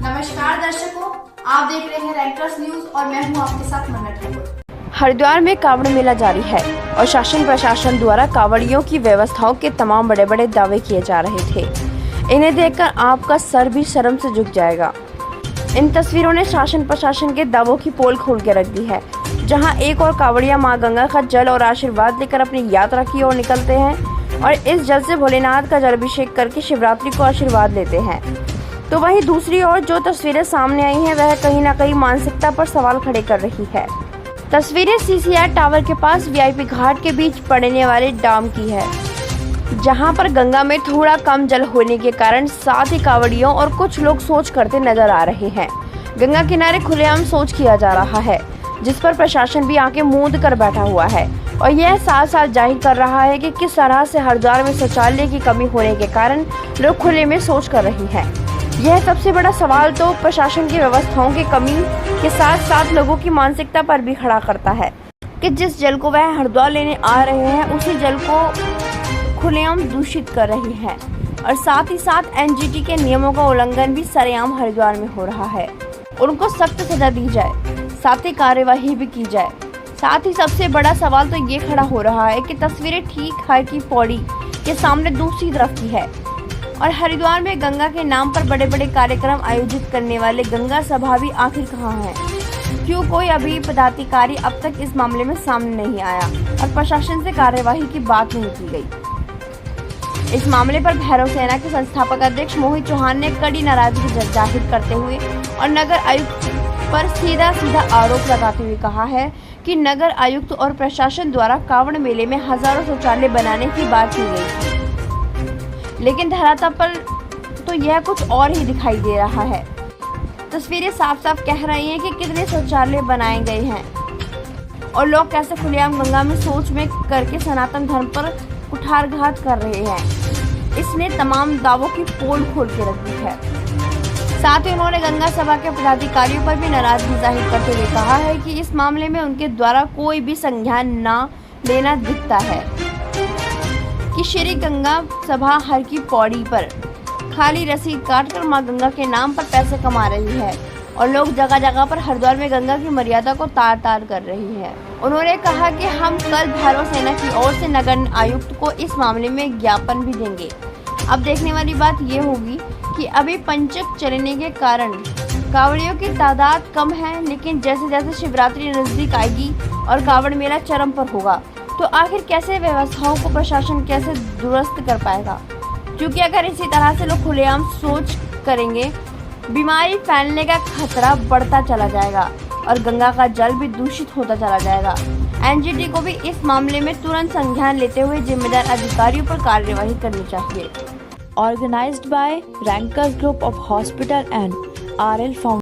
नमस्कार दर्शकों, आप देख रहे हैं रैंकर्स न्यूज और मैं हूं आपके साथ मन्ना ठाकुर। हरिद्वार में कावड़ मेला जारी है और शासन प्रशासन द्वारा कावड़ियों की व्यवस्थाओं के तमाम बड़े बड़े दावे किए जा रहे थे। इन्हें देखकर आपका सर भी शर्म से झुक जाएगा। इन तस्वीरों ने शासन प्रशासन के दावों की पोल खोल के रख दी है, जहां एक और कावड़िया मां गंगा का जल और आशीर्वाद लेकर अपनी यात्रा की ओर निकलते हैं और इस जल से भोलेनाथ का जलाभिषेक करके शिवरात्रि को आशीर्वाद लेते हैं। तो वहीं दूसरी ओर जो तस्वीरें सामने आई हैं वह कहीं न कहीं मानसिकता पर सवाल खड़े कर रही है। तस्वीरें सीसीआर टावर के पास वीआईपी घाट के बीच पड़ने वाले डैम की है, जहां पर गंगा में थोड़ा कम जल होने के कारण साथ ही कावड़ियों और कुछ लोग सोच करते नजर आ रहे हैं। गंगा किनारे खुलेआम सोच किया जा रहा है, जिस पर प्रशासन भी आंखें मूंद कर बैठा हुआ है और यह साथ साथ जाहिर कर रहा है कि किस तरह से हरिद्वार में शौचालय की कमी होने के कारण लोग खुले में शौच कर रहे हैं। यह सबसे बड़ा सवाल तो प्रशासन की व्यवस्थाओं की कमी के साथ साथ लोगों की मानसिकता पर भी खड़ा करता है कि जिस जल को वह हरिद्वार लेने आ रहे हैं उसी जल को खुलेआम दूषित कर रही है और साथ ही साथ एनजीटी के नियमों का उल्लंघन भी सरेआम हरिद्वार में हो रहा है। उनको सख्त सजा दी जाए, साथ ही कार्यवाही भी की जाए। साथ ही सबसे बड़ा सवाल तो ये खड़ा हो रहा है कि तस्वीरें ठीक हर की पौड़ी के सामने दूसरी तरफ की है और हरिद्वार में गंगा के नाम पर बड़े बड़े कार्यक्रम आयोजित करने वाले गंगा सभा भी आखिर कहाँ है? क्यों कोई अभी पदाधिकारी अब तक इस मामले में सामने नहीं आया और प्रशासन से कार्यवाही की बात नहीं की गई। इस मामले पर भैरव सेना के संस्थापक अध्यक्ष मोहित चौहान ने कड़ी नाराजगी जाहिर करते हुए और नगर आयुक्त पर सीधा आरोप लगाते हुए कहा है कि नगर आयुक्त और प्रशासन द्वारा कावड़ मेले में हजारों शौचालय बनाने की बात की गई थी, लेकिन धरातल पर तो यह कुछ और ही दिखाई दे रहा है। तस्वीरें साफ साफ कह रही हैं कि कितने शौचालय बनाए गए हैं और लोग कैसे खुलेआम गंगा में शौच में करके सनातन धर्म पर कुठारघात कर रहे हैं। इसने तमाम दावों की पोल खोल के रख दी है। साथ ही उन्होंने गंगा सभा के पदाधिकारियों पर भी नाराजगी जाहिर करते हुए कहा है कि इस मामले में उनके द्वारा कोई भी संज्ञान न लेना दिखता है कि श्री गंगा सभा हर की पौड़ी पर खाली रसीद काटकर मां गंगा के नाम पर पैसे कमा रही है और लोग जगह जगह पर हरिद्वार में गंगा की मर्यादा को तार तार कर रही है। उन्होंने कहा कि हम कल भैरव सेना की ओर से नगर आयुक्त को इस मामले में ज्ञापन भी देंगे। अब देखने वाली बात ये होगी कि अभी पंचक चलने के कारण कावड़ियों की तादाद कम है, लेकिन जैसे जैसे शिवरात्रि नजदीक आएगी और कावड़ मेला चरम पर होगा तो आखिर कैसे व्यवस्थाओं को प्रशासन कैसे दुरुस्त कर पाएगा? क्योंकि अगर इसी तरह से लोग खुलेआम शौच करेंगे, बीमारी फैलने का खतरा बढ़ता चला जाएगा और गंगा का जल भी दूषित होता चला जाएगा। एनजीटी को भी इस मामले में तुरंत संज्ञान लेते हुए जिम्मेदार अधिकारियों पर कार्यवाही करनी चाहिए। Organized by Rankers Group of Hospital and RL Foundation.